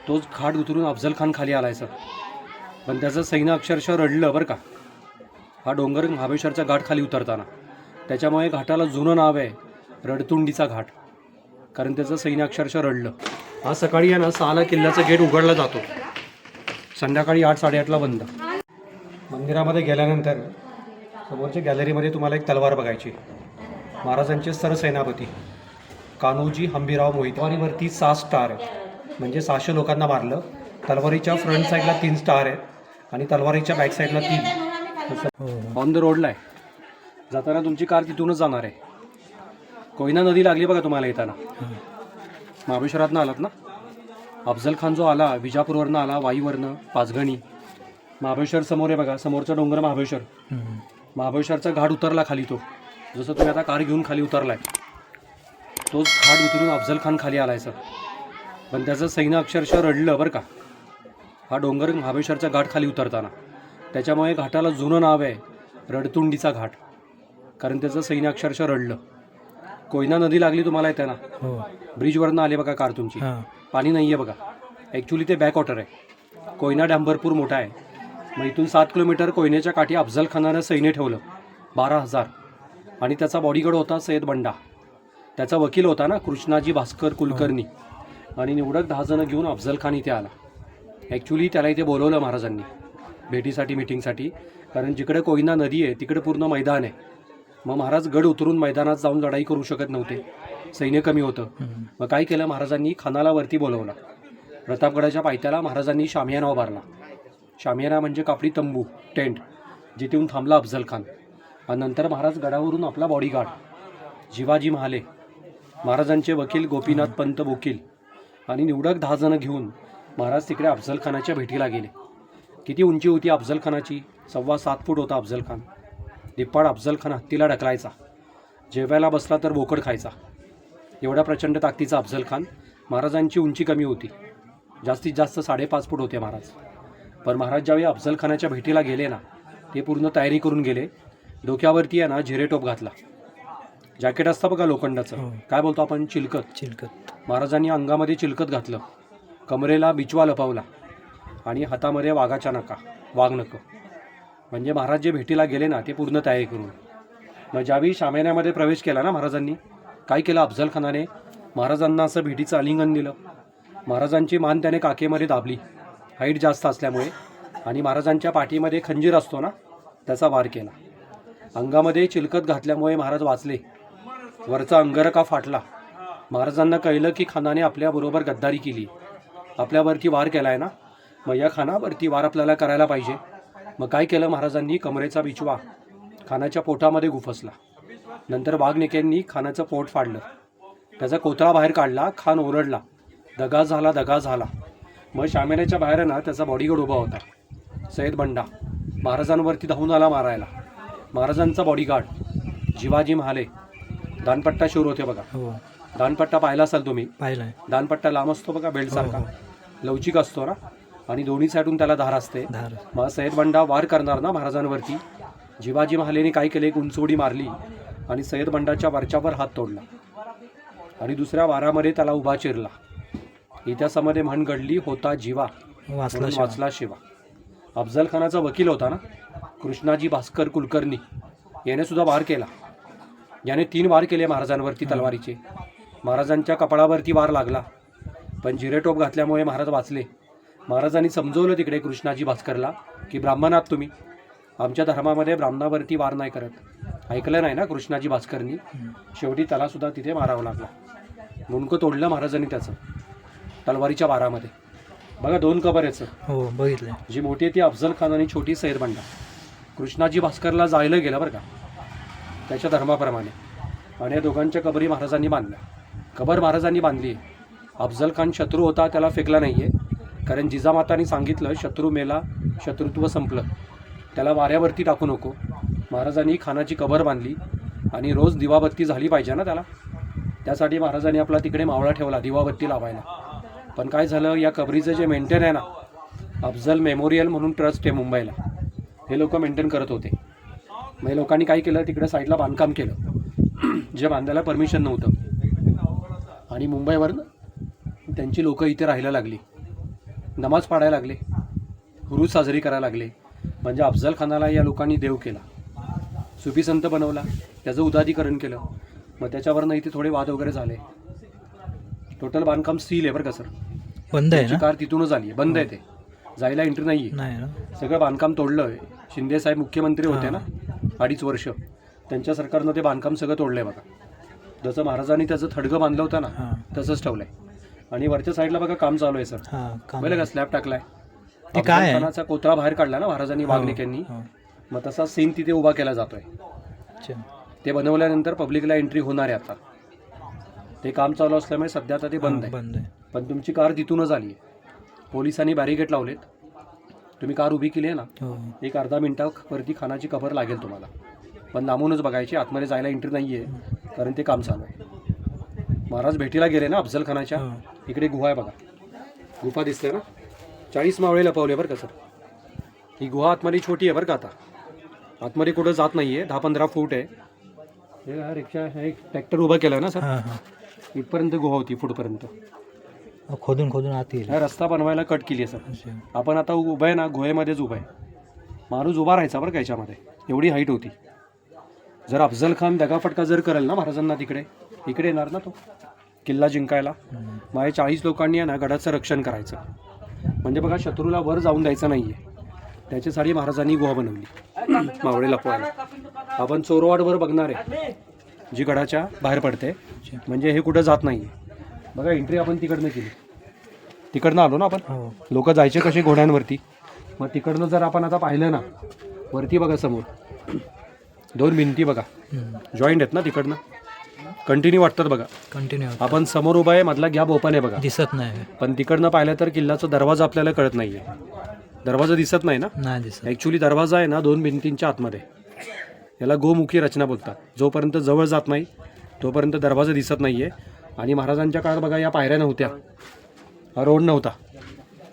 तोच घाट उतरून अफजल खान खाली आलायचं, पण त्याचं सैन्य अक्षरशः रडलं बरं का. हा डोंगर महाबळेश्वरचा घाट खाली उतरताना, त्याच्यामुळे घाटाला जुनं नाव आहे रडतुंडीचा घाट, कारण त्याचं सैन्य अक्षरशः रडलं. आज सकाळी आहे ना 6ला किल्ल्याचा गेट उघडला जातो, संध्याकाळी 8-8:30ला बंद. मंदिरामध्ये गेल्यानंतर समोरच्या गॅलरीमध्ये तुम्हाला एक तलवार बघायची. महाराजांचे सरसेनापती कान्होजी हंबीराव मोहिते. तलवारीवरती 6 स्टार आहेत, म्हणजे 600 लोकांना मारलं. तलवारीच्या फ्रंट साईडला 3 स्टार आहेत आणि तलवारीच्या बॅक साईडला 3. ऑन द रोडला आहे, जाताना तुमची कार तिथूनच जाणार आहे. कोयना नदी लागली बघा तुम्हाला येताना. महाबळेश्वरातनं आलात ना. अफजल खान जो आला विजापूरवरनं आला, वाईवरनं, पाचगणी. महाबळेश्वर समोर आहे बघा, समोरचा डोंगर महाबळेश्वर. महाबळेश्वरचा घाट उतरला खाली, तो जसं तुम्ही आता कार घेऊन खाली उतरलाय, तोच घाट उतरून अफजल खान खाली आलायचं, पण त्याचं सैन्य अक्षरशः रडलं बरं का. हा डोंगर महाबळेश्वरचा घाट खाली उतरताना, त्याच्यामुळे घाटाला जुनं नाव आहे रडतुंडीचा घाट, कारण त्याचं सैन्य अक्षरशः रडलं. कोयना नदी लागली तुम्हाला येते ना. ब्रिजवरनं आले बघा कार तुमची. पाणी नाही आहे बघा, ॲक्च्युली ते बॅक वॉटर आहे. कोयना डॅम भरपूर मोठा आहे. मग इथून 7 किलोमीटर कोयनेच्या काठी अफजल खानानं सैन्य ठेवलं 12,000, आणि त्याचा बॉडीगार्ड होता सय्यद बंडा. त्याचा वकील होता ना कृष्णाजी भास्कर कुलकर्णी, आणि निवडक 10 जण घेऊन अफजल खान इथे आला. ॲक्च्युली त्याला इथे बोलवलं महाराजांनी भेटीसाठी, मिटिंगसाठी, कारण जिकडे कोयना नदी आहे तिकडे पूर्ण मैदान आहे. मग महाराज गड उतरून मैदानात जाऊन लढाई करू शकत नव्हते, सैन्य कमी होतं. मग काय केलं महाराजांनी, खानाला वरती बोलवला. प्रतापगडाच्या पायथ्याला महाराजांनी शामियाना उभारला. शामियाना म्हणजे कापडी तंबू, टेंट, जिथून थांबला अफजल खान. आणि नंतर महाराज गडावरून आपला बॉडीगार्ड जिवाजी महाले, महाराजांचे वकील गोपीनाथ पंत बोकील आणि निवडक 10 जण घेऊन महाराज तिकडे अफजल खानाच्या भेटीला गेले. किती उंची होती अफजल खानाची, 7.25 फूट होता अफजल खान. दिप्पाड अफजल खान हत्तीला ढकलायचा, जेवायला बसला तर बोकड खायचा, एवढा प्रचंड ताकदीचा अफजल खान. महाराजांची उंची कमी होती, जास्तीत जास्त 5.5 फूट होते महाराज. पण महाराज ज्यावेळी अफजल खानाच्या भेटीला गेले ना, ते पूर्ण तयारी करून गेले. डोक्यावरती आहे ना जिरेटोप घातला, जॅकेट असतं बघा लोखंडाचं, काय बोलतो आपण, चिलकत. महाराजांनी अंगामध्ये चिलकत घातलं, कमरेला बिचवा लपवला आणि हातामध्ये वाघाच्या नका, वाघनकं. म्हणजे महाराज जे भेटीला गेले ना ते पूर्ण तयारी करून. मग ज्यावेळी शामियान्यामध्ये प्रवेश केला ना महाराजांनी, काय केलं अफजल खानाने, महाराजांना असं भेटीचं आलिंगन दिलं. महाराजांची मान त्याने काकेमध्ये दाबली, हाईट जास्त असल्यामुळे, आणि महाराजांच्या पाठीमध्ये खंजीर असतो ना त्याचा वार केला. अंगामध्ये चिलकत घातल्यामुळे महाराज वाचले. वरचा अंगरखा फाटला. महाराजांना कळलं की खानाने आपल्याबरोबर गद्दारी केली, आपल्यावरती वार केला आहे ना, मग या खानावरती वार आपल्याला करायला पाहिजे. मग काय केलं महाराजांनी, कमरेचा बिचवा खानाच्या पोटामध्ये गुफसला. नंतर वाघनिकेंनी खानाचं पोट फाडलं, त्याचा कोथळा बाहेर काढला. खान ओरडला, दगा झाला. मग शामियान्याच्या बाहेर ना त्याचा बॉडीगार्ड उभा होता, सय्यद बंडा. महाराजांवरती धावून आला मारायला. महाराजांचा बॉडीगार्ड जिवाजी महाले, दानपट्टा शूर होते बघा. दानपट्टा पाहिला असाल तुम्ही, पाहिलाय. दानपट्टा लांब असतो बघा, बेल्टसारखा, लवचिक असतो ना, आणि दोन्ही साईडून त्याला धार असते. मग सय्यद बंडा वार करणार ना महाराजांवरती. जिवाजी महालेने काय केले, एक उंचवडी मारली आणि सय्यद बंडाच्या वरच्यावर हात तोडला आणि दुसऱ्या वारामध्ये त्याला उभा चिरला. इतिहासामध्ये म्हण घडली, होता जिवा वाचला शिवा. अफजल खानाचा वकील होता ना कृष्णाजी भास्कर कुलकर्णी, याने सुद्धा वार केला. याने 3 वार केले महाराजांवरती तलवारीचे. महाराजांच्या कपाळावरती वार लागला, पण जिरेटोप घातल्यामुळे महाराज वाचले. महाराजांनी समजवलं तिकडे कृष्णाजी भास्करला की ब्राह्मण आहात तुम्ही, आमच्या धर्मामध्ये ब्राह्मणावरती वार नाही करत. ऐकलं नाही ना कृष्णाजी भास्करनी. शेवटी त्याला सुद्धा तिथे मारावं लागला. मुंडकं तोडलं महाराजांनी त्याचं तलवारीच्या वारामध्ये. बघा 2 कबर याचं, हो बघितलं. जी मोठी आहे ती अफजल खान आणि छोटी सय्यद बंडा. कृष्णाजी भास्करला जायला गेलं बरं का, त्याच्या धर्माप्रमाणे, आणि या दोघांच्या कबरी महाराजांनी बांधल्या. कबर महाराजांनी बांधली. अफजल खान शत्रू होता, त्याला फेकला नाही आहे, कारण जिजामातांनी सांगितलं शत्रू मेला शत्रुत्व संपलं, त्याला वाऱ्यावरती टाकू नको. महाराजांनी खानाची कबर बांधली आणि रोज दिवाबत्ती झाली पाहिजे ना त्याला, त्यासाठी महाराजांनी आपला तिकडे मावळा ठेवला दिवाबत्ती लावायला. पण काय झालं, या कबरीचं जे मेंटेन आहे ना, अफजल मेमोरियल म्हणून ट्रस्ट आहे मुंबईला, हे लोक मेंटेन करत होते. मग लोकांनी काय केलं, तिकडे साईडला बांधकाम केलं जे बांधायला परमिशन नव्हतं, आणि मुंबईवर त्यांची लोकं इथे राहायला लागली. नमाज पाडायला लागले, हुरूज साजरी करायला लागले. म्हणजे अफजल खानाला या लोकांनी देव केला, सुफी संत बनवला, त्याचं उदारीकरण केलं. मग त्याच्यावरनं इथे थोडे वाद वगैरे झाले. टोटल बांधकाम सील आहे बरं का सर, बंद आहे ना? कार तिथूनच आली आहे, बंद आहे, ते जायला एंट्री नाही नाही ना? आहे. सगळं बांधकाम तोडलं आहे. शिंदे साहेब मुख्यमंत्री होते ना 2.5 वर्ष, त्यांच्या सरकारनं ते बांधकाम सगळं तोडलं आहे बघा. जसं महाराजांनी त्याचं थडगं बांधलं होतं ना तसंच ठेवलं आहे. आणि वरच्या साईडला बघा काम चालू आहे सर, बघा का स्लॅब टाकलाय. ते काय आहे? खानाचा कोत्रा बाहेर काढला ना महाराजांनी वाघनिकांनी, मग तसा सेम तिथे उभा केला जातोय. ते बनवल्यानंतर पब्लिकला एंट्री होणार आहे. आता ते काम चालू असल्यामुळे सध्या आता ते बंद आहे. पण तुमची कार तिथूनच आली आहे. पोलिसांनी बॅरिगेट लावलेत. तुम्ही कार उभी केली आहे ना, एक अर्धा मिनिटावरती खानाची कबर लागेल तुम्हाला. पण लांबूनच बघायची, आतमध्ये जायला एंट्री नाही आहे, कारण ते काम चालू आहे. महाराज भेटीला गेले ना अफजल खानाच्या, इकडे गुहा आहे बघा, गुफा दिसते ना, 40 मावळे लपवले बरं का सर. ही गुहा आतमध्ये छोटी आहे बरं का, आता आतमध्ये कुठं जात नाही आहे, 10-15 फूट आहे. हे हा रिक्षा, एक ट्रॅक्टर उभा केला ना सर, इथपर्यंत गुहा होती, फूटपर्यंत खोदून खोदून आत येईल. हा रस्ता बनवायला कट केली आहे सर. आपण आता उभं आहे ना, गुहेमध्येच उभं आहे. माणूस उभा राहायचा बरं का याच्यामध्ये, एवढी हाईट होती. जर अफजल खान दगाफटका जर करेल ना महाराजांना, तिकडे इकडे येणार ना तो किल्ला जिंकायला. माझ्या 40 लोकांनी आहे ना गडाचं रक्षण करायचं. म्हणजे बघा, शत्रूला वर जाऊन द्यायचं नाही आहे, त्याच्यासाठी महाराजांनी गुहा बनवली मावळे लपवायला. आपण चोरवाडवर बघणार आहे, जी गडाच्या बाहेर पडते, म्हणजे हे कुठं जात नाही आहे. बघा एंट्री आपण तिकडनं केली, तिकडनं आलो ना आपण. लोक जायचे कसे घोड्यांवरती, मग तिकडनं जर आपण आता पाहिलं ना, वरती बघा समोर 2 भिंती बघा जॉईंट आहेत ना, तिकडनं कंटिन्यू वाटतात बघा. कंटिन्यू आपण समोर उभा आहे, मधला गॅप ओपन आहे बघा, दिसत नाही. पण तिकडनं पाहिलं तर किल्ल्याचा दरवाजा आपल्याला कळत नाहीये. दरवाजा दिसत नाही ना, नाही दिसत. ॲक्च्युली दरवाजा आहे ना 2 भिंतींच्या आतमध्ये. याला गोमुखी रचना बोलतात. जोपर्यंत जवळ जात नाही तोपर्यंत दरवाजा दिसत नाहीये. आणि महाराजांच्या काळात बघा या पायऱ्या नव्हत्या, हा रोड नव्हता,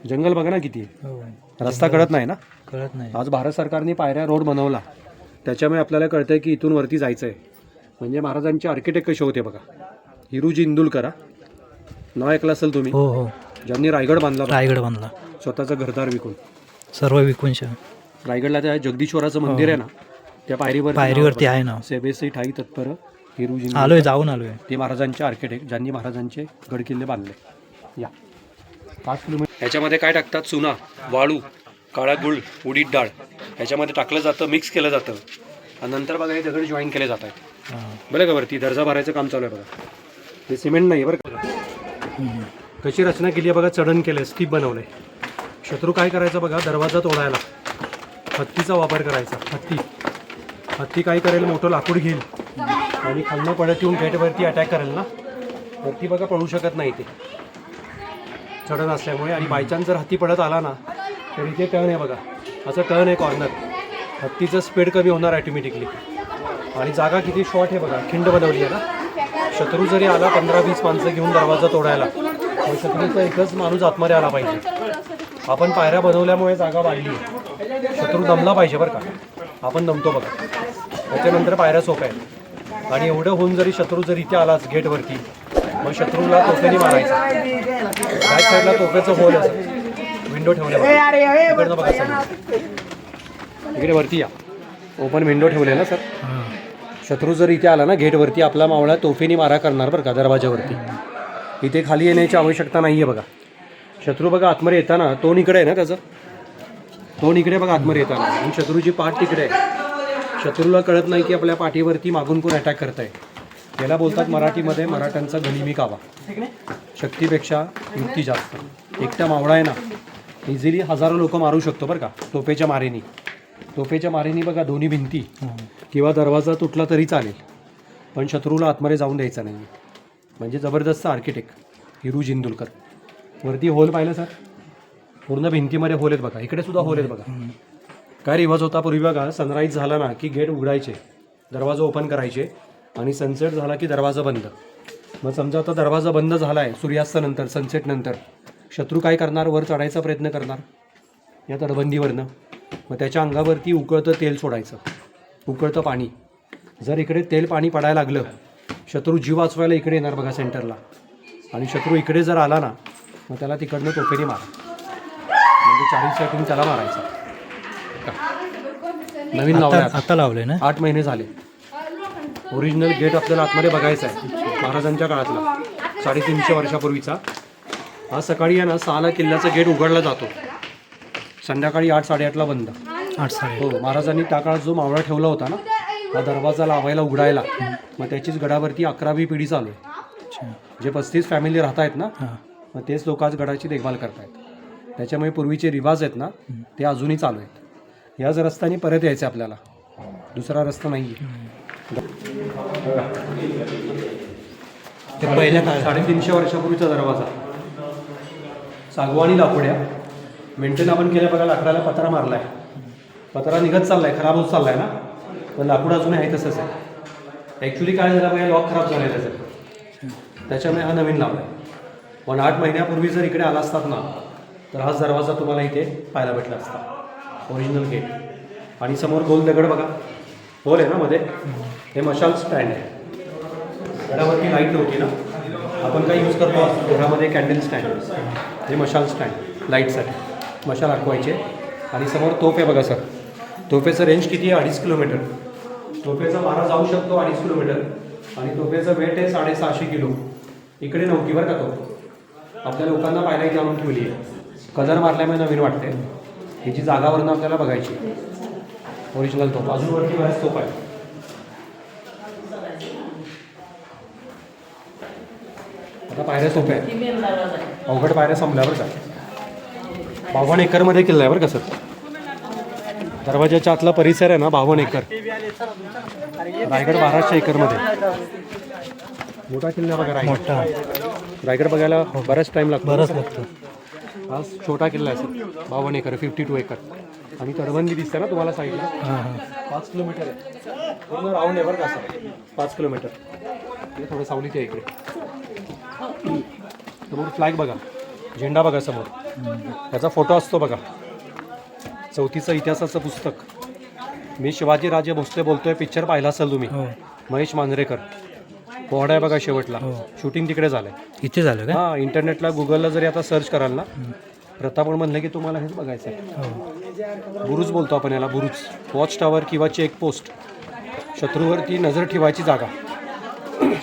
जंगल बघा ना किती आहे, रस्ता कळत नाही ना. कळत नाही. आज भारत सरकारने पायऱ्या रोड बनवला, त्याच्यामुळे आपल्याला कळतंय की इथून वरती जायचं आहे. म्हणजे महाराजांचे आर्किटेक्ट कसे होते बघा. हिरूजी इंदुलकर, नाव ऐकलं असेल तुम्ही, हो हो, ज्यांनी रायगड बांधला, रायगड बांधला स्वतःचं घरदार विकून, सर्व विकून. रायगडला त्या जगदीश्वराचं मंदिर आहे ना, त्या पायरीवरती आहे ना, सेबेसी ठाई तत्पर हिरूजी. आलोय, जाऊन आलोय. ते महाराजांचे आर्किटेक्ट, ज्यांनी महाराजांचे गडकिल्ले बांधले. या 5 किलोमीटर. ह्याच्यामध्ये काय टाकतात, चुना, वाळू, काळा गुळ, उडीद डाळ ह्याच्यामध्ये टाकलं जातं, मिक्स केलं जातं. आणि नंतर बघा हे दगड जॉईन केले जात आहेत बरं का. वरती दर्जा भरायचं काम चालू आहे बघा. हे सिमेंट नाही बरं का. कशी रचना केली आहे बघा, चढण केलं, स्टीप बनवलंय. शत्रू काय करायचं बघा, दरवाजा तोडायला हत्तीचा वापर करायचा. हत्ती काय करेल, मोठं लाकूड घेईल आणि खालनं पडत येऊन गेटवरती अटॅक करेल ना. हत्ती बघा पळू शकत नाही ते चढण असल्यामुळे. आणि बायचान्स जर हत्ती पडत आला ना, तर इथे टर्न आहे बघा, असं टर्न आहे कॉर्नर. हत्तीचं स्पीड कमी होणार ऑटोमॅटिकली. आणि जागा किती शॉर्ट आहे बघा, खिंड बनवली आहे ना. शत्रू जरी आला 15-20 माणसं घेऊन दरवाजा तोडायला, तर शत्रूचा एकच माणूस आतमध्ये आला पाहिजे. आपण पायऱ्या बनवल्यामुळे जागा वाढली आहे. शत्रू दमला पाहिजे बरं का, आपण दमतो बघा. त्याच्यानंतर पायऱ्या सोप्या आहेत. आणि एवढं होऊन जरी शत्रू जर इथे आलाच गेटवरती, मग शत्रूला तोफेने मारायचं. बॅक साईडला तोफेचं होल आहे, विंडो ठेवल्या इकडनं बघा समोर. इकडे वरती या, ओपन विंडो ठेवले ना सर. शत्रू जर इथे आला ना गेटवरती, आपला मावळा तोफेनी मारा करणार बरं का दरवाजावरती. इथे खाली येण्याची आवश्यकता नाही आहे बघा. शत्रू बघा आतमध्ये येताना तोंड इकडे आहे ना, त्याचं तोंड इकडे बघा आतमध्ये येताना, आणि शत्रूची पाठ तिकडे आहे. शत्रूला कळत नाही की आपल्या पाठीवरती मागून कोण अटॅक करत आहे. याला बोलतात मराठीमध्ये मराठ्यांचा गनिमी कावा. शक्तीपेक्षा युक्ती जास्त. एकटा मावळा आहे ना, इझिली हजारो लोक मारू शकतो बरं का तोफेच्या मारेनी. तोफेच्या मारेनी बघा दोन्ही भिंती किंवा दरवाजा तुटला तरी चालेल, पण शत्रूला आतमध्ये जाऊन द्यायचा नाही. म्हणजे जबरदस्त आर्किटेक्ट हिरूजी इंदुलकर. वरती होल पाहिलं सर, पूर्ण भिंतीमध्ये होल आहेत बघा. इकडे सुद्धा होल आहेत बघा. काय रिवाज होता पूर्वी बघा, सनराईज झाला ना की गेट उघडायचे, दरवाजा ओपन करायचे, आणि सनसेट झाला की दरवाजा बंद. मग समजा आता दरवाजा बंद झाला आहे सूर्यास्तानंतर, सनसेटनंतर, शत्रू काय करणार, वर चढायचा प्रयत्न करणार या तटबंदीवरनं. मग त्याच्या अंगावरती उकळतं तेल सोडायचं, उकळतं पाणी. जर इकडे तेल पाणी पडायला लागलं, शत्रू जीव वाचवायला इकडे येणार बघा सेंटरला. आणि शत्रू इकडे जर आला ना, मग त्याला तिकडनं तोफेने मारा. म्हणजे 40 साईटून त्याला मारायचा. नवीन लावला आता लावले ना. 8 महिने झाले. ओरिजिनल गेट आपल्याला आतमध्ये बघायचा आहे, महाराजांच्या काळातला 350 वर्षापूर्वीचा. हा सकाळी आहे ना 6ला किल्ल्याचा गेट उघडला जातो, संध्याकाळी 8-8:30ला बंद. 8-8. हो, महाराजांनी त्या काळात जो मावळा ठेवला होता ना, हा दरवाजा लावायला उघडायला, मग त्याचीच गडावरती 11वी पिढी चालू आहे. अच्छा. जे 35 फॅमिली राहत आहेत ना, हां. मग तेच लोक आज गडाची देखभाल करतायत. त्याच्यामुळे पूर्वीचे रिवाज आहेत ना ते अजूनही चालू आहेत. याच रस्त्याने परत यायचं आपल्याला, दुसरा रस्ता नाही आहे. ते पहिल्या काळात 350 वर्षापूर्वीचा दरवाजा, सागवानी लाकूड्या मेंटेन आपण केल्या बघा. लाकडाला पत्रा मारला आहे, पत्रा निघत चाललाय, खराब होत चाललाय ना, पण लाकूड अजून आहे तसंच आहे. ॲक्च्युली काय झालं बघा, लॉक खराब झाला आहे त्याचा, त्याच्यामुळे हा नवीन लावला आहे. पण 8 महिन्यापूर्वी जर इकडे आला असतात ना, तर हाच दरवाजा तुम्हाला इथे पाहायला भेटला असता, ओरिजिनल गेट. आणि समोर गोल दगड बघा, होल आहे ना मध्ये, हे मशाल स्टँड आहे. गडावरती लाईट नव्हती ना, आपण काय यूज करतो घरामध्ये कॅन्डल स्टँड, हे मशाल स्टँड लाईटसाठी, मशाल अडकवायचे. आणि समोर तोफ आहे बघा सर, तोफेचं रेंज किती आहे? 2.5 किलोमीटर. तोफेचा मारा जाऊ शकतो 2.5 किलोमीटर. आणि तोफेचं वेट आहे 650 किलो. इकडे नव्हती बरं का तोफ, आपल्या लोकांना पाहायला इथे आणून ठेवली आहे. कलर मारल्यामुळे नवीन वाटते. हिची जागावरनं आपल्याला बघायची ओरिजिनल तोफ. अजून वरती बऱ्याच तोफ आहे. आता पायऱ्या सोप्या आहेत, अवघड पायऱ्या संपल्या बरं का. 52 एकरमध्ये किल्ला आहे बरं का सर. दरवाजाच्या आतला परिसर आहे ना 52 एकर. रायगड 1200 एकरमध्ये. मोठा किल्ला बघा रायगड. मोठा रायगड बघायला बराच टाईम लागतो. बरंच लागतं. हा छोटा किल्ला आहे सर, 52 एकर, 52 एकर. आणि तटबंदी दिसते ना तुम्हाला साईडला, हां हां. 5 किलोमीटर आहे पूर्ण राऊंड आहे बरं का सर. 5 किलोमीटर. हे थोडं सावलीत आहे इकडे. समोर फ्लॅग बघा, झेंडा बघा समोर, त्याचा फोटो असतो बघा. 34चं इतिहासाचं पुस्तक. मी शिवाजी राजे भोसले बोलतोय, पिक्चर पाहिला असेल तुम्ही, हो. महेश मांजरेकर. पोहडा आहे बघा शेवटला, हो. शूटिंग तिकडे झालंय. इथे झालं का? हां, इंटरनेटला गुगलला जरी आता सर्च कराल ना, प्रतापगड म्हणलं की तुम्हाला हेच बघायचं आहे. हो. बुरुज बोलतो आपण याला, बुरुज. वॉच टॉवर किंवा चेकपोस्ट, शत्रूवरती नजर ठेवायची जागा.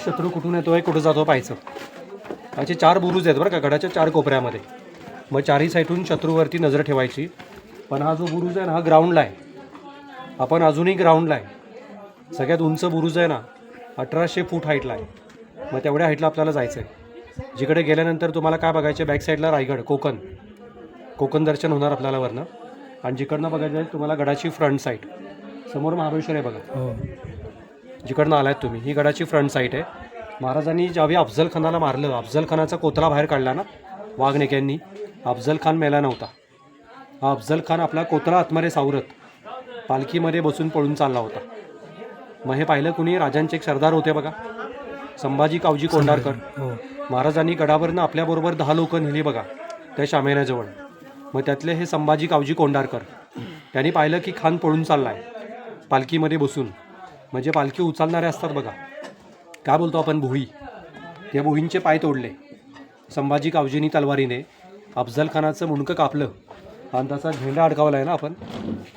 शत्रू कुठून येतोय, कुठं जातो पाहायचं. असे 4 बुरुज आहेत बरं का गडाच्या 4 कोपऱ्यामध्ये. मग 4ही साईडून शत्रूवरती नजर ठेवायची. पण हा जो बुरुज आहे ना, हा ग्राउंडला आहे. आपण अजूनही ग्राउंडला आहे. सगळ्यात उंच बुरुज आहे ना, 1800 फूट हाईटला आहे. मग तेवढ्या हाईटला आपल्याला जायचं आहे. जिकडे गेल्यानंतर तुम्हाला काय बघायचं, बॅक साईडला रायगड, कोकण दर्शन होणार आपल्याला वरनं. आणि जिकडनं बघायचं आहे तुम्हाला गडाची फ्रंट साईड. समोर महाबळेश्वर आहे बघा, हो. जिकडनं आलात तुम्ही, ही गडाची फ्रंट साईड आहे. महाराजांनी ज्यावेळी अफजल खानाला मारलं, अफजल खानाचा कोतरा बाहेर काढला ना वाघनेक्यांनी, अफजल खान मेला नव्हता. हा अफजल खान आपला कोतरा आतमध्ये सावरत पालखीमध्ये बसून पळून चालला होता. मग हे पाहिलं कुणी? राजांचे एक सरदार होते बघा, संभाजी कावजी कोंढारकर. हो. महाराजांनी गडावरनं आपल्याबरोबर 10 लोक नेली बघा त्या शामेऱ्याजवळ. मग त्यातले हे संभाजी कावजी कोंढारकर. त्यांनी पाहिलं की खान पळून चालला आहे पालखीमध्ये बसून. म्हणजे पालखी उचलणारे असतात बघा, काय बोलतो आपण, भुई. त्या भुईंचे पाय तोडले संभाजी कावजींनी तलवारीने. अफजल खानाचं मुंडकं कापलं आणि त्याचा झेंडा अडकावला आहे ना आपण,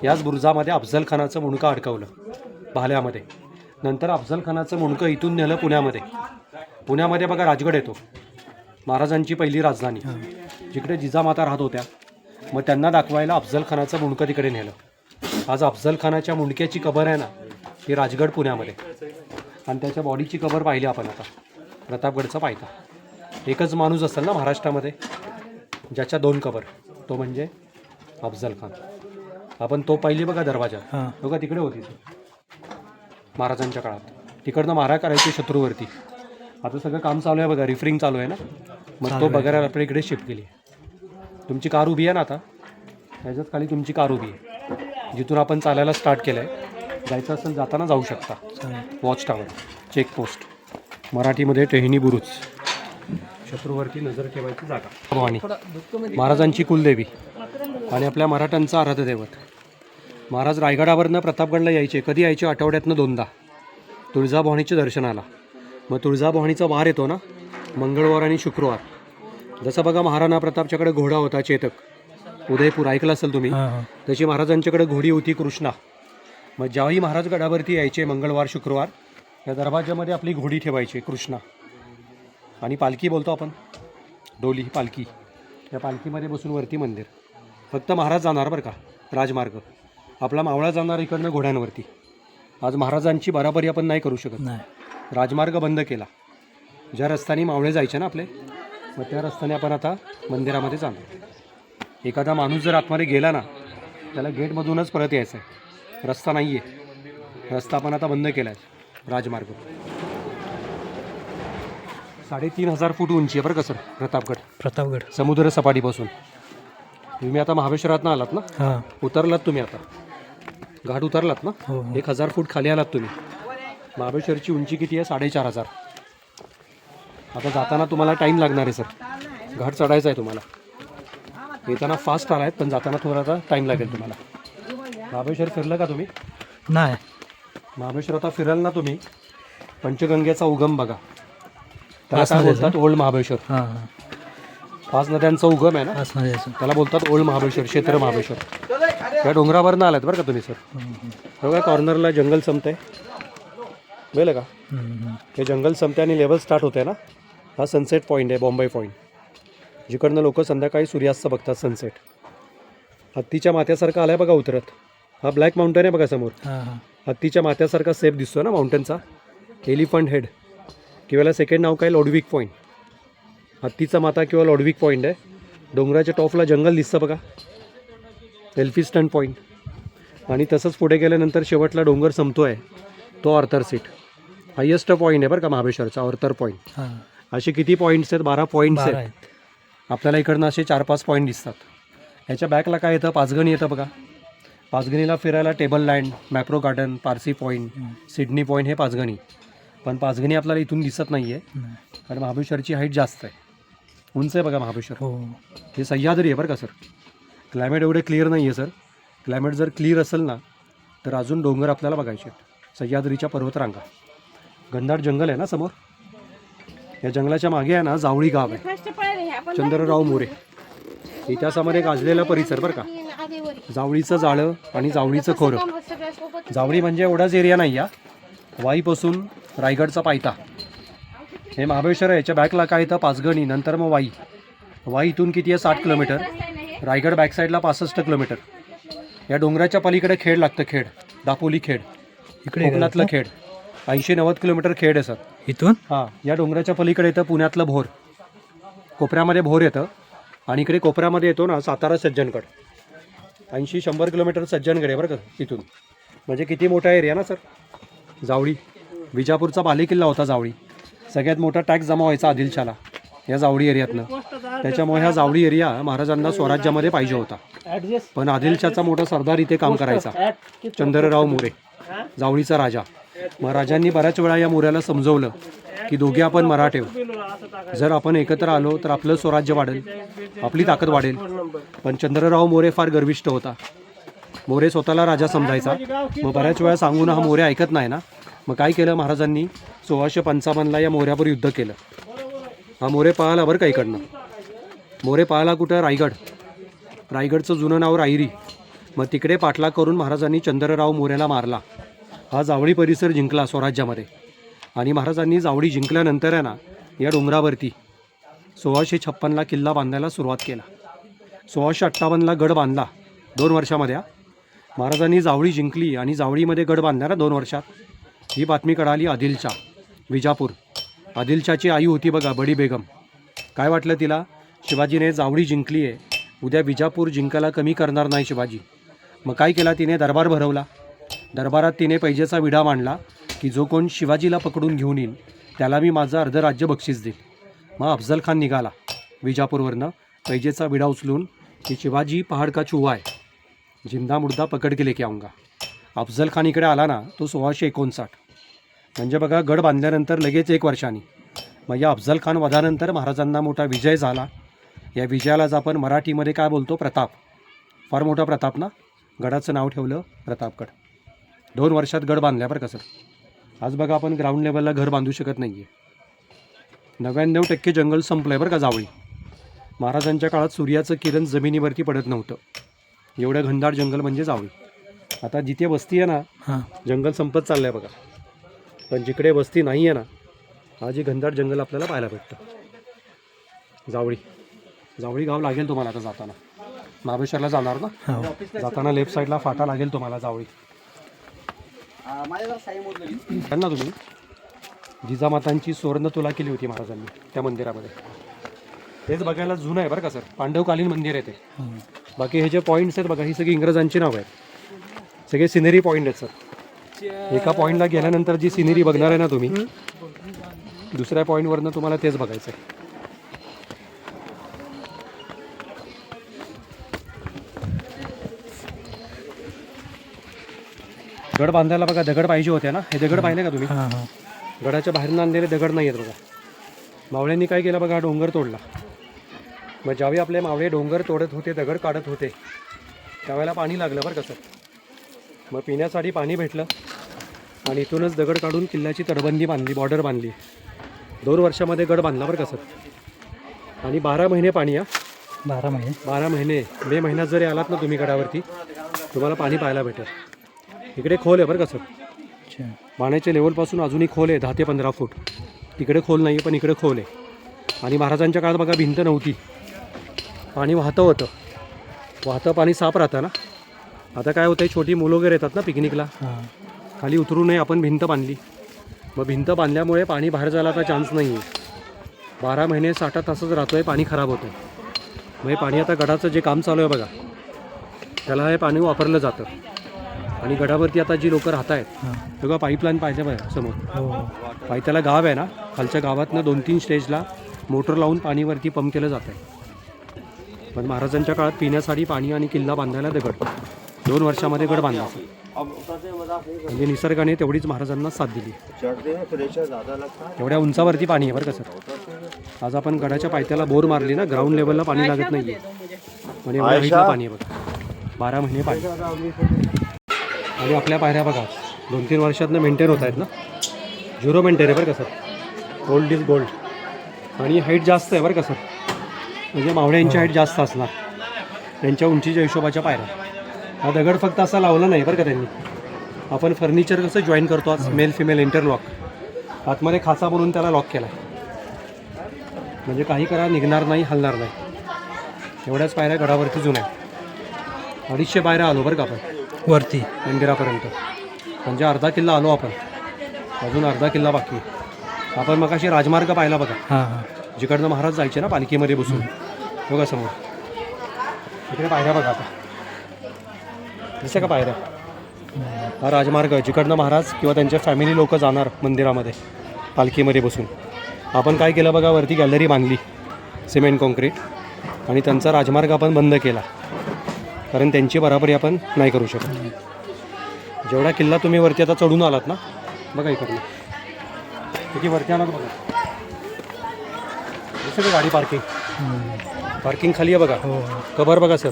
याच बुरुजामध्ये अफजल खानाचं मुंडकं अडकवलं भाल्यामध्ये. नंतर अफजल खानाचं मुंडकं इथून नेलं पुण्यामध्ये. पुण्यामध्ये बघा राजगड येतो, महाराजांची पहिली राजधानी, जिकडे जिजामाता राहत होत्या. मग त्यांना दाखवायला अफजल खानाचं मुंडकं तिकडे नेलं. आज अफजल खानाच्या मुंडक्याची कबर आहे ना, ती राजगड पुण्यामध्ये. आणि त्याच्या बॉडीची कबर पाहिली आपण आता, प्रतापगडचा पायथा. एकच माणूस असेल ना महाराष्ट्रामध्ये ज्याच्या 2 कबर, तो म्हणजे अफजल खान. आपण तो पहिली बघा दरवाजा हां. बघा, तिकडे होती महाराजांच्या काळात. तिकडनं मारा करायची शत्रूवरती. आता सगळं काम चालू आहे बघा, रिफरिंग चालू आहे ना, मग तो बघायला आपण इकडे शिफ्ट केली. तुमची कार उभी आहे ना आता, त्याच्याच खाली तुमची कार उभी आहे, जिथून आपण चालायला स्टार्ट केलं आहे. जायचं असेल जाताना जाऊ शकता. वॉच टॉवर, चेकपोस्ट, मराठीमध्ये टेहनी बुरुज, शत्रूवरती नजर ठेवायची जागा. भवानी महाराजांची कुलदेवी आणि आपल्या मराठ्यांचं आराध्य दैवत. महाराज रायगडावरनं प्रतापगडला यायचे. कधी यायचे? आठवड्यातनं 2दा तुळजाभवानीच्या दर्शनाला. मग तुळजाभवानीचा वार येतो ना, मंगळवार आणि शुक्रवार. जसं बघा महाराणा प्रतापच्याकडे घोडा होता चेतक, उदयपूर ऐकलं असेल तुम्ही. हां हां त्याची महाराजांच्याकडे घोडी होती कृष्णा. मग ज्यावेळी महाराज गडावरती यायचे मंगळवार शुक्रवार, त्या दरवाजामध्ये आपली घोडी ठेवायची कृष्णा, आणि पालखी बोलतो आपण, डोली पालखी. त्या पालखीमध्ये बसून वरती मंदिर. फक्त महाराज जाणार बरं का, राजमार्ग. आपला मावळा जाणार इकडनं घोड्यांवरती. आज महाराजांची बराबरी आपण नाही करू शकत. नाही. राजमार्ग बंद केला. ज्या रस्त्याने मावळे जायचे ना आपले, मग त्या रस्त्याने आपण आता मंदिरामध्ये जाणार. एखादा माणूस जर आतमध्ये गेला ना, त्याला गेटमधूनच परत यायचं आहे. रस्ता नाही आहे. रस्ता आपण आता बंद केला आहे, राजमार्ग. 3,500 फूट उंची आहे बरं का सर प्रतापगड, प्रतापगड. समुद्र सपाटीपासून. तुम्ही आता महाबळेश्वरातनं आलात ना, हां उतरलात तुम्ही आता, घाट उतरलात ना, हो हो 1,000 फूट खाली आलात तुम्ही. महाबळेश्वरची उंची किती आहे? 4,500. आता जाताना तुम्हाला टाईम लागणार आहे सर, घाट चढायचा आहे तुम्हाला. येताना फास्ट आला आहेत, पण जाताना थोडासा टाईम लागेल तुम्हाला. महाबळेश्वर फिरलं का तुम्ही? नाही. महाबळेश्वर आता फिराल ना तुम्ही, पंचगंगेचा उगम बघा. त्याला पाच काय नद्याचा? बोलतात? ओल्ड महाबळेश्वर. हां हां 5 नद्यांचा उगम आहे ना, पाच नद्याचं. त्याला बोलतात ओल्ड महाबळेश्वर, क्षेत्र महाबळेश्वर. त्या डोंगरावरनं आलात बरं का तुम्ही सर. बघा कॉर्नरला जंगल संपतंय, वेळ का? हे जंगल संपते आणि लेवल स्टार्ट होते ना. हा सनसेट पॉईंट आहे, बॉम्बे पॉईंट, जिकडनं लोक संध्याकाळी सूर्यास्त बघतात, सनसेट. हत्तीच्या माथ्यासारखा आलाय बघा उतरत. हा ब्लॅक माउंटेन आहे बघा समोर. हां हां हत्तीच्या माथ्यासारखा सेप दिसतो ना माउंटेनचा, एलिफंट हेड, किंवा सेकंड नाव काय, लॉडविक पॉईंट. हत्तीचा माथा किंवा लॉडविक पॉईंट आहे. डोंगराच्या टॉपला जंगल दिसतं बघा, एल्फिस्टन पॉईंट. आणि तसंच पुढे गेल्यानंतर शेवटला डोंगर संपतोय तो आर्थर सीट. हायेस्ट पॉईंट आहे बरं का महाबळेश्वरचा, आर्थर पॉईंट. हां असे किती पॉईंट्स आहेत? 12 पॉईंट्स 12 आहेत. आहेत. आपल्याला इकडनं असे 4-5 पॉईंट दिसतात. ह्याच्या बॅकला काय येतं? पाचगणी येतं बघा. पाचगणीला फिरायला table land, Mapro garden, Parsi point, Sydney point, हे पाचगणी. पण पाचगणी आपल्याला इथून दिसत नाही आहे, नाही. कारण महाबळेश्वरची हाईट जास्त आहे, उंच आहे बघा महाबळेश्वर. हो हे सह्याद्री आहे बरं का सर. क्लायमेट एवढे क्लिअर नाही आहे सर. क्लायमेट जर क्लिअर असेल ना, तर अजून डोंगर आपल्याला बघायचे आहेत. सह्याद्रीच्या पर्वतरांगा, घनदाट जंगल आहे ना समोर. या जंगलाच्या मागे आहे ना जावळी गाव आहे, चंद्रराव मोरे. इतिहासामध्ये गाजलेला परिसर बरं का. जावळीचं जाळं आणि जावळीचं खोरं. जावळी म्हणजे एवढाच एरिया नाही या, वाईपासून रायगडचा पायथा हे महाबळेश्वर आहे. याच्या बॅकला काय येतं? पाचगणी, नंतर मग वाई. वाई इथून किती आहे? 60 किलोमीटर. रायगड बॅकसाईडला 65 किलोमीटर. या डोंगराच्या पलीकडे खेड लागतं, खेड, दापोली खेड, इकडे कोकणातलं खेड. 80-90 किलोमीटर खेड आहे सर. इथून. हां, या डोंगराच्या पलीकडे येतं पुण्यातलं भोर, कोपऱ्यामध्ये भोर येतं. आणि इकडे कोपऱ्यामध्ये येतो ना सातारा सज्जनगड. 80-100 किलोमीटर सज्जनगड आहे बरं का तिथून. म्हणजे किती मोठा एरिया ना सर. जावळी विजापूरचा बालेकिल्ला होता जावळी. सगळ्यात मोठा टॅक्स जमा व्हायचा आदिलशाला या जावळी एरियातनं. त्याच्यामुळे ह्या जावळी एरिया महाराजांना स्वराज्यामध्ये पाहिजे होता. पण आदिलशाचा मोठा सरदार इथे काम करायचा, चंद्रराव मोरे, जावळीचा राजा. मग राजांनी बऱ्याच वेळा या मोऱ्याला समजवलं की दोघे आपण मराठे, जर आपण एकत्र आलो तर आपलं स्वराज्य वाढेल, आपली ताकद वाढेल. पण चंद्रराव मोरे फार गर्विष्ठ होता. मोरे स्वतःला राजा समजायचा. मग बऱ्याच वेळा सांगून हा मोरे ऐकत नाही ना. मग काय केलं महाराजांनी? 1655ला या मोऱ्यावर युद्ध केलं. हा मोरे पळाला बरं का इकडनं. मोरे पळाला कुठं? रायगड. रायगडचं जुनं नाव रायरी. मग तिकडे पाठलाग करून महाराजांनी चंद्रराव मोरेला मारला. हा जावळी परिसर जिंकला स्वराज्यामध्ये. आणि महाराजांनी जावळी जिंकल्यानंतर आहे ना, या डोंगरावरती 1656ला किल्ला बांधायला सुरुवात केला. 1658ला गड बांधला. 2 वर्षामध्ये महाराजांनी जावळी जिंकली आणि जावळीमध्ये गड बांधला ना 2 वर्षात. ही बातमी कळाली आदिलशा, विजापूर. आदिलशाची आई होती बघा, बडी बेगम. काय वाटलं तिला? शिवाजीने जावळी जिंकली आहे, उद्या विजापूर जिंकायला कमी करणार नाही शिवाजी. मग काय केला तिने? दरबार भरवला. दरबारात तिने पैजेचा विडा मांडला की जो कोण शिवाजीला पकडून घेऊन येईल त्याला मी माझं अर्ध राज्य बक्षीस देईल. मग अफजल खान निघाला विजापूरवरनं पैजेचा विडा उचलून की शिवाजी पहाड का चुहा आहे, जिंदा मुर्दा पकड के लेके आऊंगा. अफजल खान इकडे आला ना तो 1659. म्हणजे बघा, गड बांधल्यानंतर लगेच 1 वर्षांनी. मग या अफजल खान वधानंतर महाराजांना मोठा विजय झाला. या विजयालाच आपण मराठीमध्ये काय बोलतो? प्रताप. फार मोठा प्रताप ना. गडाचं नाव ठेवलं प्रतापगड. 2 वर्षात गड बांधल्या बरं का सर. आज बघा आपण ग्राउंड लेवलला घर बांधू शकत नाही आहे. 99% जंगल संपलं आहे बरं का जावळी. महाराजांच्या काळात सूर्याचं किरण जमिनीवरती पडत नव्हतं. एवढं घनदाट जंगल म्हणजे जावळी. आता जिथे वस्ती आहे ना, हां जंगल संपत चाललं आहे बघा. पण जिकडे वस्ती नाही आहे ना, हा जे घनदाट जंगल आपल्याला पाहायला भेटतं. जावळी गाव लागेल तुम्हाला आता जाताना. महाबळेश्वरला जाणार ना, हो जाताना लेफ्ट साईडला फाटा लागेल तुम्हाला जावळी. त्यांना तुम्ही जिजामातांची सुवर्ण तुला केली होती महाराजांनी त्या मंदिरामध्ये. तेच बघायला जुनं आहे बरं का सर, पांडवकालीन मंदिर आहे ते. बाकी हे जे पॉईंट्स आहेत बघा, ही सगळी इंग्रजांची नावं आहेत. सगळे सिनेरी पॉईंट आहेत सर. एका पॉईंटला गेल्यानंतर जी सिनेरी बघणार आहे ना तुम्ही, दुसऱ्या पॉईंटवरनं तुम्हाला तेच बघायचं आहे. गड बांधायला बघा दगड पाहिजे होते ना, हे दगड पाहिले का तुम्ही? हां हां गडाच्या बाहेरनं आणलेले दगड नाही आहेत बघा. मावळ्यांनी काय केलं बघा, डोंगर तोडला. मग ज्यावेळी आपले मावळे डोंगर तोडत होते, दगड काढत होते, त्यावेळेला पाणी लागलं बरं का सर. मग पिण्यासाठी पाणी भेटलं आणि इथूनच दगड काढून किल्ल्याची तटबंदी बांधली, बॉर्डर बांधली. 2 वर्षामध्ये गड बांधला बरं का सर. आणि 12 महिने पाणी. 12 महिने 12 महिने. मे महिन्यात जरी आलात ना तुम्ही गडावरती, तुम्हाला पाणी पाहायला भेटेल. इकडे खोल आहे बरं का सर. अच्छा पाण्याच्या लेवलपासून अजूनही खोल आहे 10 ते 15 फूट. तिकडे खोल नाही पण इकडे खोल आहे. आणि महाराजांच्या काळात बघा भिंत नव्हती, पाणी वाहतं पाणी साफ राहतं ना. आता काय होतं, छोटी मुलं वगैरे येतात ना पिकनिकला, हां खाली उतरू नये आपण भिंत बांधली. मग भिंत बांधल्यामुळे पाणी बाहेर जायला आता चान्स नाही आहे. 12 महिने साठा तासच राहतो आहे, पाणी खराब होतं आहे. मग हे पाणी आता गडाचं जे काम चालू आहे बघा, त्याला हे पाणी वापरलं जातं. आणि गडावरती आता जी लोकं राहत आहेत हां तेव्हा पाईपलाईन पाहिजे बघा समोर. हो पायथ्याला गाव आहे ना, खालच्या गावातनं 2-3 स्टेजला मोटर लावून पाणीवरती पंप केलं जात आहे. पण महाराजांच्या काळात पिण्यासाठी पाणी आणि किल्ला बांधायला दगड. 2 वर्षामध्ये गड बांधला. म्हणजे निसर्गाने तेवढीच महाराजांना साथ दिली. एवढ्या उंचावरती पाणी आहे बरं का सर. आज आपण गडाच्या पायथ्याला बोर मारली ना, ग्राउंड लेवलला पाणी लागत नाही आहे. म्हणजे एवढ्या हाईटला पाणी आहे बघा, 12 महिने पाणी. आणि आपल्या पायऱ्या बघा 2-3 वर्षातनं मेंटेन होत आहेत ना. 0 मेंटेन आहे बरं का सर. Gold is gold. आणि हाईट जास्त आहे बरं का सर. म्हणजे मावळ्यांची हाईट जास्त असणार, त्यांच्या उंचीच्या हिशोबाच्या पायऱ्या. हा दगड फक्त असा लावला नाही बरं का त्यांनी. आपण फर्निचर कसं जॉईन करतो आज, मेल फिमेल इंटरलॉक, आतमध्ये खाचा म्हणून त्याला लॉक केला. म्हणजे काही करा निघणार नाही, हलणार नाही. एवढ्याच पायऱ्या गडावरती जुन्या आहेत. 250 पायऱ्या आलो बरं का आपण वरती मंदिरापर्यंत. म्हणजे अर्धा किल्ला आलो आपण, अजून अर्धा किल्ला बाकी. आपण मग अशी राजमार्ग पाहिला बघा, हां हां जिकडनं महाराज जायचे ना पालखीमध्ये बसून. बघा समोर इकडे पायऱ्या बघा आता, दिसतं का पायऱ्या? हा राजमार्ग जिकडनं महाराज किंवा त्यांच्या फॅमिली लोक जाणार मंदिरामध्ये पालखीमध्ये बसून. आपण काय केलं बघा, वरती गॅलरी बांधली सिमेंट कॉन्क्रीट, आणि त्यांचा राजमार्ग आपण बंद केला, कारण त्यांची बराबरी आपण नाही करू शकत. जेवढा किल्ला तुम्ही वरती आता चढून आलात ना, बघा इकडनं किती वरती आलात बघा. सगळं गाडी पार्किंग खाली आहे बघा. हो कबर बघा सर,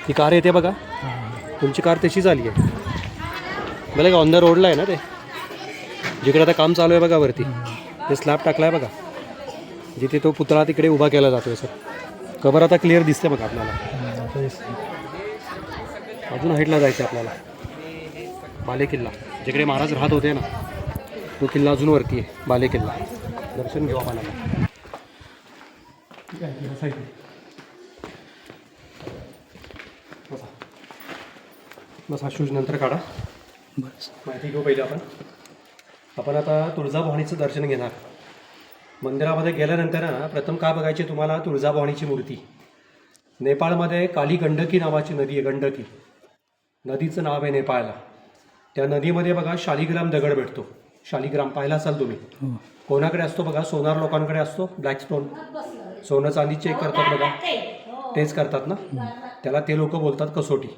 ती कार येते बघा, हां तुमची कार तशीच आली आहे बघा. ऑन द रोडला आहे ना ते, जिकडे आता काम चालू आहे बघा वरती, ते स्लॅब टाकला आहे बघा, जिथे तो पुतळा तिकडे उभा केला जातो आहे सर. कबर आता क्लिअर दिसते बघा आपल्याला. अजून हाईटला जायचं आहे आपल्याला. बाले किल्ला जिकडे महाराज राहत होते ना, तो किल्ला अजून वरती आहे, बाले किल्ला. दर्शन घेऊ आपण आता. बस हा शूज नंतर काढा, बस माहिती घेऊ पहिले आपण आता तुळजाभवानीचं दर्शन घेणार. मंदिरामध्ये गेल्यानंतर ना प्रथम काय बघायची तुम्हाला, तुळजाभवानीची मूर्ती. नेपाळमध्ये काली गंडकी नावाची नदी आहे, गंडकी नदीचं नाव आहे नेपाळला. त्या नदीमध्ये बघा शालिग्राम दगड भेटतो. शालिग्राम पाहिला असाल तुम्ही, हो कोणाकडे असतो बघा, सोनार लोकांकडे असतो. ब्लॅक स्टोन, सोनं चांदी चेक करतात बघा, तेच करतात ना, त्याला ते लोक बोलतात कसोटी.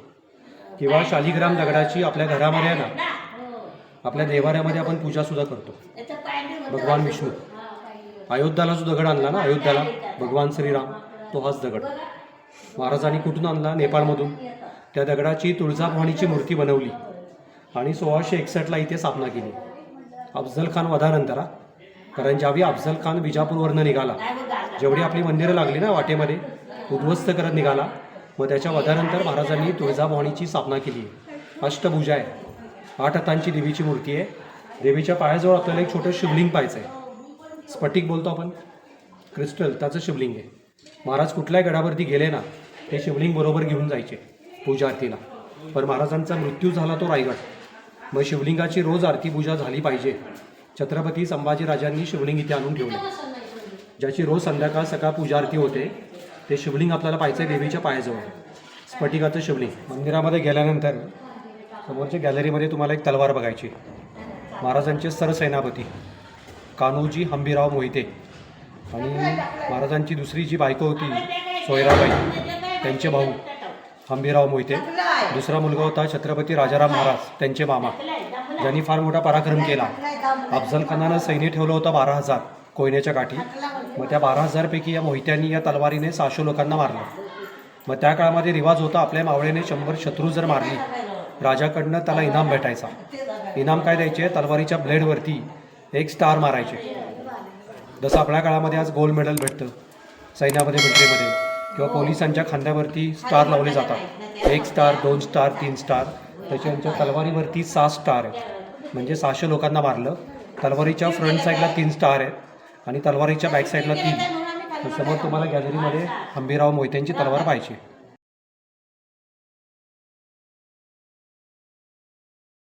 किंवा शालिग्राम दगडाची आपल्या घरामध्ये आहे ना, आपल्या देवाऱ्यामध्ये आपण पूजासुद्धा करतो. भगवान विष्णू अयोध्याला जो दगड आणला ना, अयोध्याला भगवान श्रीराम, तो हाच दगड महाराजांनी कुठून आणला, नेपाळमधून. त्या दगडाची तुळजाभवानीची मूर्ती बनवली आणि 1661ला इथे स्थापना केली. अफजल खान वधानंतर, कारण ज्यावेळी अफजल खान विजापूरवरनं निघाला, जेवढी आपली मंदिरं लागली ना वाटेमध्ये उद्ध्वस्त करत निघाला. मग त्याच्या वधानंतर महाराजांनी तुळजाभवानीची स्थापना केली आहे. अष्टभुजा आहे, 8 हातांची देवीची मूर्ती आहे. देवीच्या पायाजवळ आपल्याला एक छोटं शिवलिंग पाहायचं आहे. स्फटिक बोलतो आपण, क्रिस्टल, त्याचं शिवलिंग आहे. महाराज कुठल्याही गडावरती गेले ना ते शिवलिंग बरोबर घेऊन जायचे पूजा आरतीला. पण महाराजांचा मृत्यू झाला तो रायगड. मग शिवलिंगाची रोज आरती पूजा झाली पाहिजे. छत्रपती संभाजीराजांनी शिवलिंग इथे आणून ठेवले, ज्याची रोज संध्याकाळ सकाळ पूजा आरती होते. ते शिवलिंग आपल्याला पाहायचं आहे देवीच्या पायाजवळ, स्फटिकाचं शिवलिंग. मंदिरामध्ये गेल्यानंतर समोरच्या गॅलरीमध्ये तुम्हाला एक तलवार बघायची. महाराजांचे सरसेनापती कान्होजी हंबीराव मोहिते आणि महाराजांची दुसरी जी बायको होती सोयराबाई, त्यांचे भाऊ हंबीराव मोहिते. दुसरा मुलगा होता छत्रपती राजाराम महाराज, त्यांचे मामा, ज्यांनी फार मोठा पराक्रम केला. अफजल खानानं सैन्य ठेवलं होतं 12,000 कोयनेच्या काठी. मग त्या 12,000 या मोहित्यांनी या तलवारीने 600 लोकांना मारलं. मग त्या काळामध्ये रिवाज होता, आपल्या मावळेने 100 शत्रू जर मारली राजाकडनं त्याला इनाम भेटायचा. इनाम काय द्यायचे, तलवारीच्या ब्लेडवरती एक स्टार मारायचे. जसं आपल्या काळामध्ये आज गोल्ड मेडल भेटतं सैन्यामध्ये, मिलिटरीमध्ये, किंवा पोलिसांच्या खांद्यावरती स्टार लावले जातात. 1 स्टार, 2 स्टार, 3 स्टार. त्याच्या तलवारीवरती 6 स्टार आहेत, म्हणजे 600 लोकांना मारलं. तलवारीच्या फ्रंट साईडला 3 स्टार आहेत आणि तलवारीच्या बॅक साईडला 3. समोर तुम्हाला गॅलरीमध्ये हंबीराव मोहित्यांची तलवार पाहिजे.